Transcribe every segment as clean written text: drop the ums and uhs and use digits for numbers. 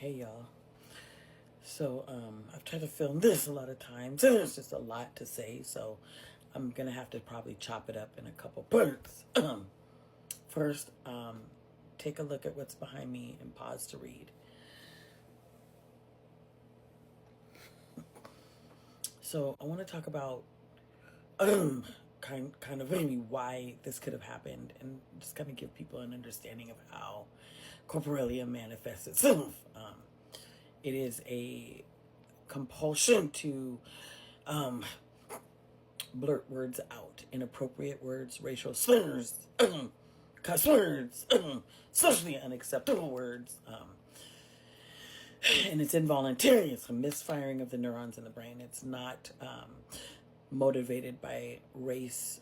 Hey y'all. So I've tried to film this a lot of times. There's just a lot to say, so I'm gonna have to probably chop it up in a couple parts. First, take a look at what's behind me and pause to read. So I want to talk about kind of maybe why this could have happened, and just kind of give people an understanding of how corporelia manifests itself. It is a compulsion to blurt words out, inappropriate words, racial slurs, cuss words, socially unacceptable words, and it's involuntary. It's a misfiring of the neurons in the brain. It's not motivated by race,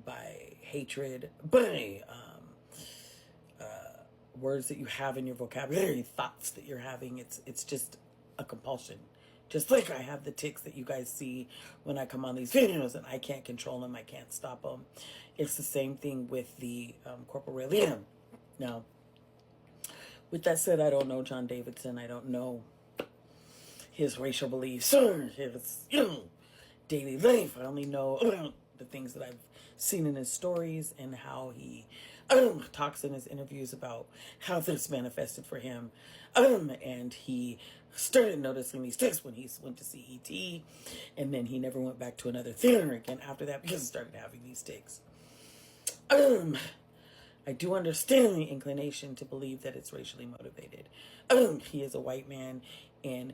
by hatred, by words that you have in your vocabulary, thoughts that you're having. It's just a compulsion. Just like I have the tics that you guys see when I come on these videos, and I can't control them, I can't stop them. It's the same thing with the corporelia. Now, with that said, I don't know John Davidson. I don't know his racial beliefs or his, daily life. I only know the things that I've seen in his stories and how he talks in his interviews about how this manifested for him. And he started noticing these tics when he went to see E.T. And then he never went back to another theater again after that because he started having these tics. I do understand the inclination to believe that it's racially motivated. He is a white man in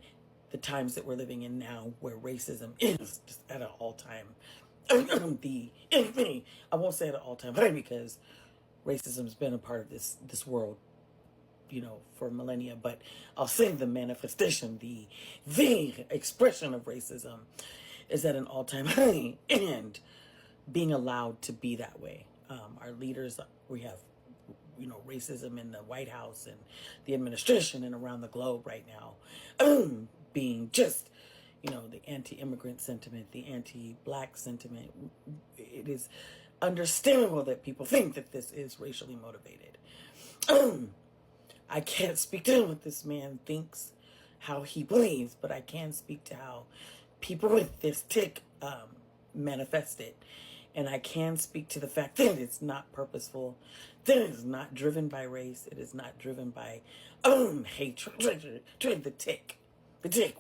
the times that we're living in now, where racism is just at an all-time I won't say at an all-time high, because racism's been a part of this world, for millennia, but I'll say the manifestation, the expression of racism is at an all-time high, and being allowed to be that way. Our leaders, we have, racism in the White House and the administration and around the globe right now, being just, the anti-immigrant sentiment, the anti-black sentiment. It is understandable that people think that this is racially motivated. I can't speak to what this man thinks, how he believes, but I can speak to how people with this tic manifest it. And I can speak to the fact that it's not purposeful, that it is not driven by race, it is not driven by hatred, the tick,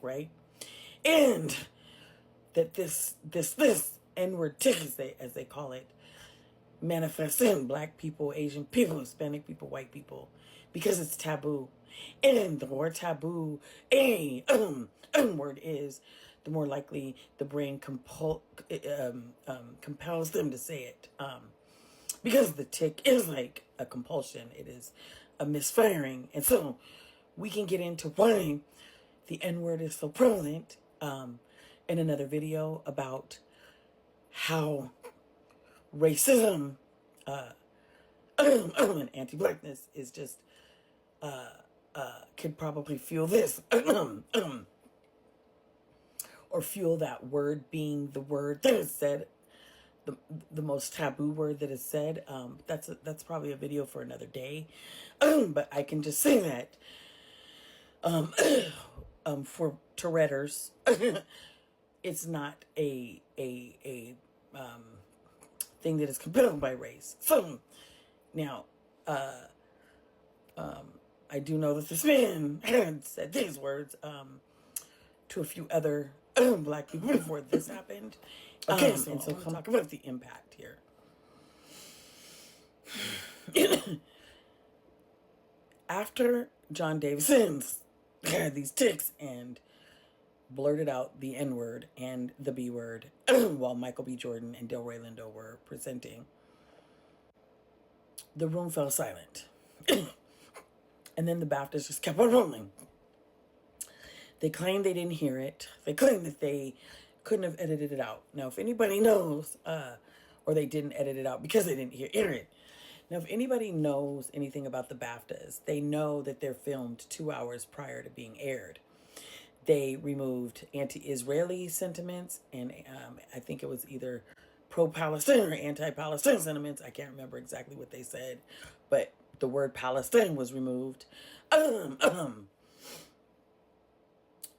right? And that this N-word tick, as they call it, manifests in black people, Asian people, Hispanic people, white people, because it's taboo. And the more taboo word is, the more likely the brain compels them to say it. Because the tick is like a compulsion. It is a misfiring. And so we can get into why the N-word is so prevalent in another video about how racism and anti-blackness is just could probably fuel this or fuel that word being the word that is said, the most taboo word that is said. That's probably a video for another day. But I can just say that for Touretteers, it's not a thing that is compelled by race. So now, I do know that this man had said these words to a few other black people before this happened. Okay, so I'll talk about the impact here. After John Davidson had these tics and blurted out the N-word and the B-word while Michael B. Jordan and Delroy Lindo were presenting, the room fell silent. And then the BAFTAs just kept on rolling. They claimed they didn't hear it. They claimed that they couldn't have edited it out. Now, if anybody knows, or they didn't edit it out because they didn't hear it. Now, if anybody knows anything about the BAFTAs, they know that they're filmed 2 hours prior to being aired. They removed anti-Israeli sentiments, and I think it was either pro-Palestine or anti-Palestine sentiments. I can't remember exactly what they said, but the word Palestine was removed.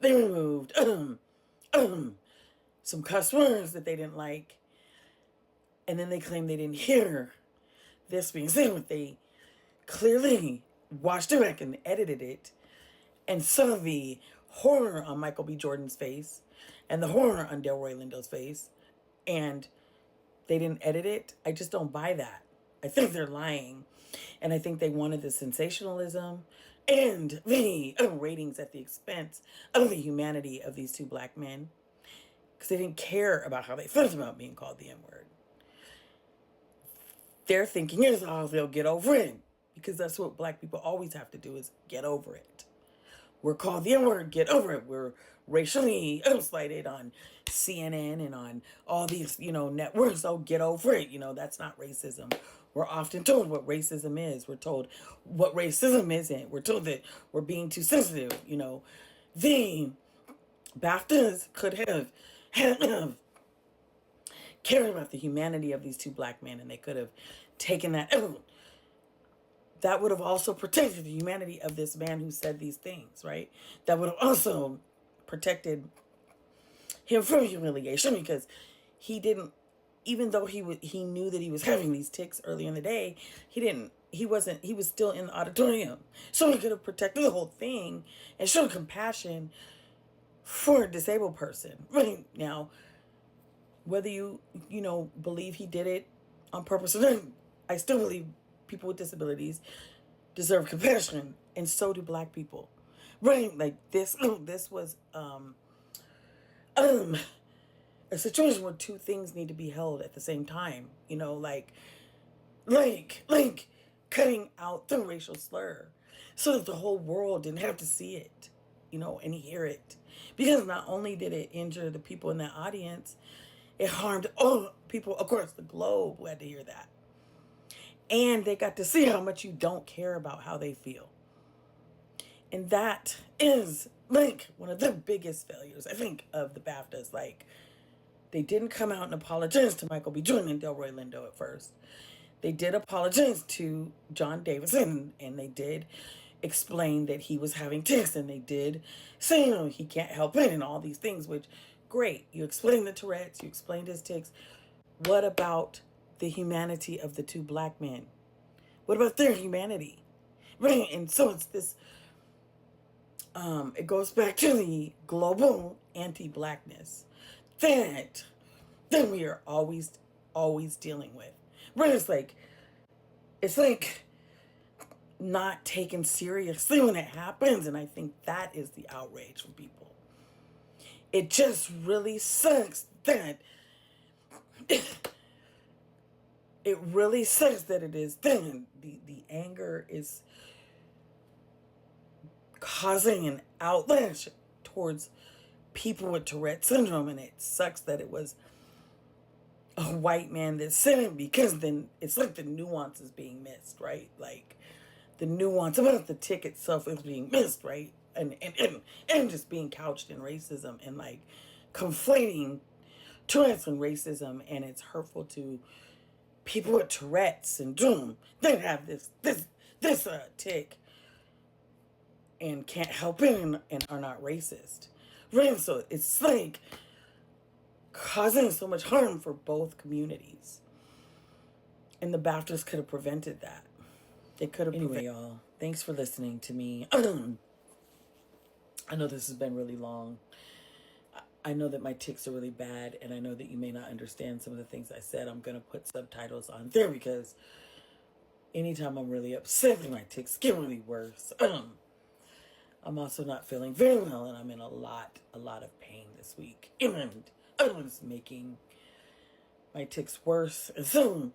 they removed some cuss words that they didn't like, and then they claimed they didn't hear this being said, but they clearly watched it back and edited it and saw the horror on Michael B. Jordan's face and the horror on Delroy Lindo's face, and they didn't edit it. I just don't buy that. I think they're lying, and I think they wanted the sensationalism and the ratings at the expense of the humanity of these two black men, because they didn't care about how they felt about being called the N-word. Their thinking is, oh, they'll get over it, because that's what black people always have to do, is get over it. We're called the N-word, get over it. We're racially slighted on CNN and on all these, networks. Oh, get over it. That's not racism. We're often told what racism is. We're told what racism isn't. We're told that we're being too sensitive. The BAFTAs could have cared about the humanity of these two black men, and they could have taken that out. That would have also protected the humanity of this man who said these things, right? That would have also protected him from humiliation, because he didn't, even though he knew that he was having these tics early in the day, he was still in the auditorium. So he could have protected the whole thing and showed compassion for a disabled person. Right now, whether you believe he did it on purpose or not, I still believe people with disabilities deserve compassion, and so do black people. Right? Like this was a situation where two things need to be held at the same time. Like cutting out the racial slur so that the whole world didn't have to see it, and hear it. Because not only did it injure the people in that audience, it harmed all people across the globe who had to hear that. And they got to see how much you don't care about how they feel. And that is one of the biggest failures, I think, of the BAFTAs. They didn't come out and apologize to Michael B. Jordan and Delroy Lindo at first. They did apologize to John Davidson, and they did explain that he was having tics, and they did say, he can't help it and all these things, which, great. You explained the Tourette's, you explained his tics. What about the humanity of the two black men? What about their humanity? Right? And so it's this, it goes back to the global anti-blackness that we are always dealing with. Right? It's like not taken seriously when it happens, and I think that is the outrage from people. It just really sucks that it really sucks that it is then. The anger is causing an outlash towards people with Tourette syndrome, and it sucks that it was a white man that said it, because then it's like the nuance is being missed, right? Like the nuance about the tic itself is being missed, right? And just being couched in racism, and conflating Tourette's and racism, and it's hurtful to people with Tourette syndrome that have this tic and can't help it and are not racist. Right? So it's causing so much harm for both communities. And the BAFTAs could have prevented that. They could have. Anyway, y'all, thanks for listening to me. I know this has been really long. I know that my tics are really bad, and I know that you may not understand some of the things I said. I'm going to put subtitles on there, because anytime I'm really upset, my tics get really worse. I'm also not feeling very well, and I'm in a lot of pain this week. And it's making my tics worse. And so,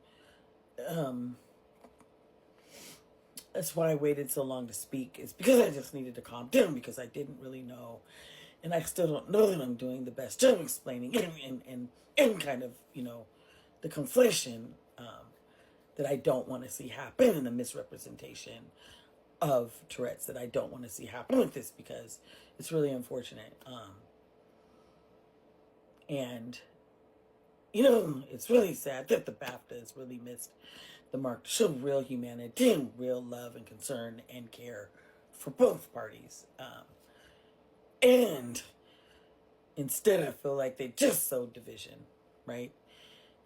that's why I waited so long to speak. It's because I just needed to calm down, because I didn't really know, and I still don't know that I'm doing the best job explaining and kind of, the conflation that I don't want to see happen, and the misrepresentation of Tourette's that I don't want to see happen with this, because it's really unfortunate. And it's really sad that the BAFTAs really missed the mark to show real humanity and real love and concern and care for both parties. And instead, I feel like they just sowed division, right?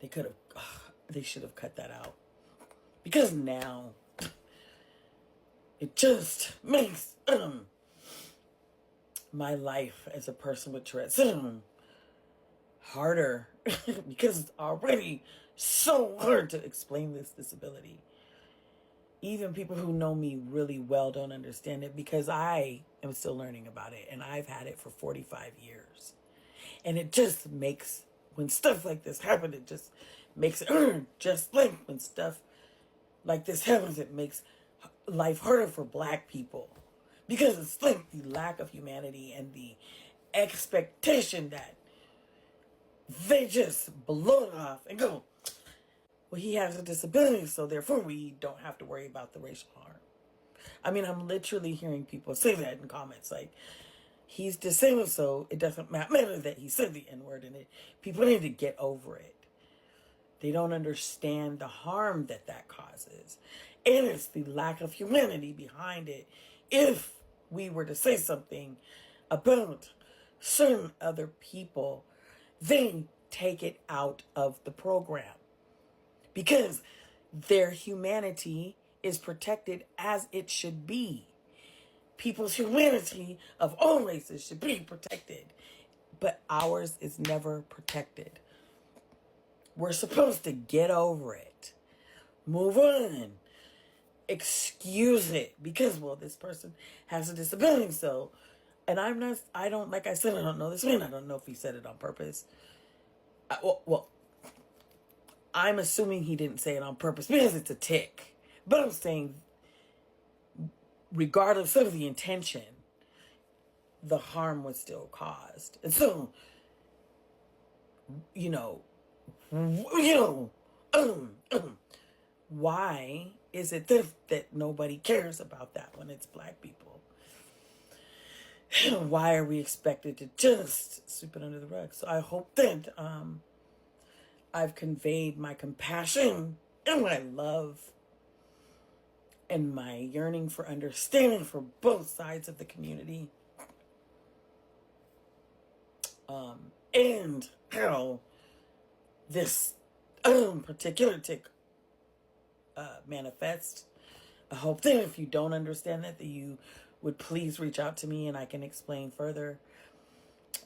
They should have cut that out. Because now, it just makes my life as a person with Tourette syndrome harder because it's already so hard to explain this disability. Even people who know me really well don't understand it because I am still learning about it, and I've had it for 45 years. And it just makes, when stuff like this happens, it just makes it, just like when stuff like this happens, it makes life harder for Black people. Because it's like the lack of humanity and the expectation that they just blow it off and go, well, he has a disability, so therefore we don't have to worry about the racial harm. I mean, I'm literally hearing people say that in comments, like, he's disabled, so it doesn't matter that he said the N-word, and people need to get over it. They don't understand the harm that that causes. And it's the lack of humanity behind it. If we were to say something about certain other people, then take it out of the program. Because their humanity is protected as it should be. People's humanity of all races should be protected. But ours is never protected. We're supposed to get over it. Move on. Excuse it. Because, well, this person has a disability, so... And like I said, I don't know this man. I don't know if he said it on purpose. I'm assuming he didn't say it on purpose because it's a tick. But I'm saying, regardless of the intention, the harm was still caused. And so, why is it that nobody cares about that when it's Black people? Why are we expected to just sweep it under the rug? So I hope that I've conveyed my compassion and my love and my yearning for understanding for both sides of the community. And how this particular tick manifests. I hope that if you don't understand that you would please reach out to me and I can explain further.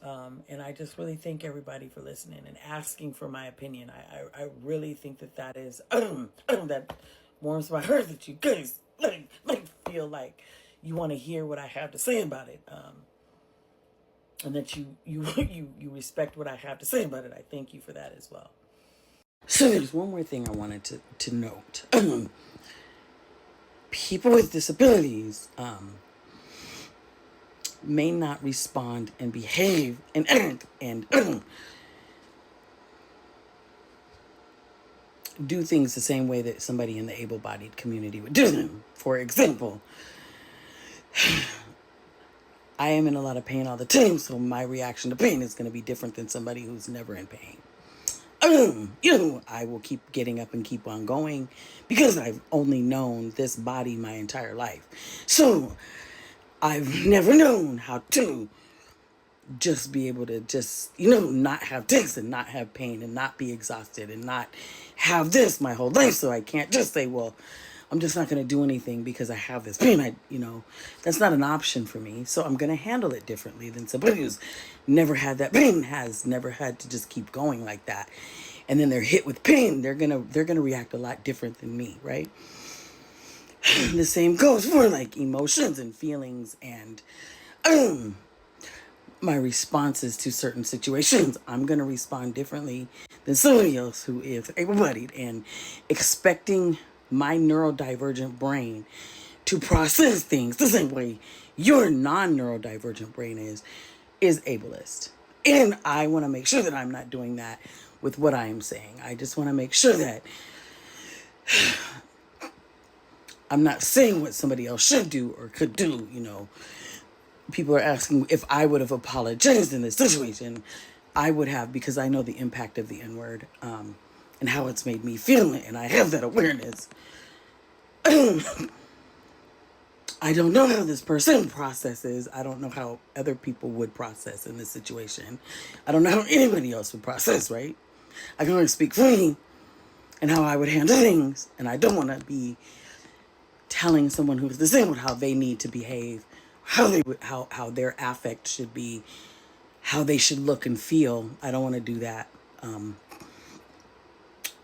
And I just really thank everybody for listening and asking for my opinion. I really think that is that warms my heart that you guys like feel like you want to hear what I have to say about it. And that you respect what I have to say about it. I thank you for that as well. So there's one more thing I wanted to note. People with disabilities may not respond and behave and act and do things the same way that somebody in the able-bodied community would do them. For example, I am in a lot of pain all the time, so my reaction to pain is going to be different than somebody who's never in pain. I will keep getting up and keep on going because I've only known this body my entire life. So I've never known how to just be able to not have tics and not have pain and not be exhausted and not have this my whole life. So I can't just say, well, I'm just not going to do anything because I have this pain. That's not an option for me. So I'm going to handle it differently than somebody who's never had that pain, has never had to just keep going like that. And then they're hit with pain. They're going to react a lot different than me, right? The same goes for like emotions and feelings and my responses to certain situations. I'm going to respond differently than somebody else who is able-bodied, and expecting my neurodivergent brain to process things the same way your non-neurodivergent brain is ableist. And I want to make sure that I'm not doing that with what I am saying. I just want to make sure that I'm not saying what somebody else should do or could do. People are asking if I would have apologized in this situation. I would have, because I know the impact of the N-word and how it's made me feel, and I have that awareness. I don't know how this person processes. I don't know how other people would process in this situation. I don't know how anybody else would process, right? I can only speak for me and how I would handle things. And I don't want to be telling someone who's disabled how they need to behave, how their affect should be, how they should look and feel. I don't want to do that.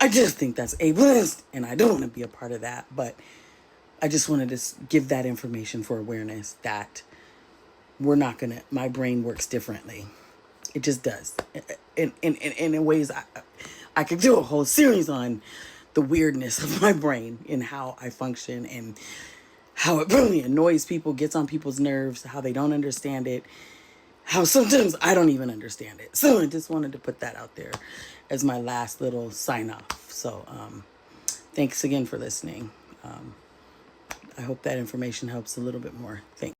I just think that's ableist, and I don't want to be a part of that. But I just wanted to give that information for awareness that we're not gonna. My brain works differently. It just does. In ways I could do a whole series on the weirdness of my brain and how I function and how it really annoys people, gets on people's nerves, how they don't understand it, how sometimes I don't even understand it. So I just wanted to put that out there as my last little sign off. So thanks again for listening. I hope that information helps a little bit more. Thanks.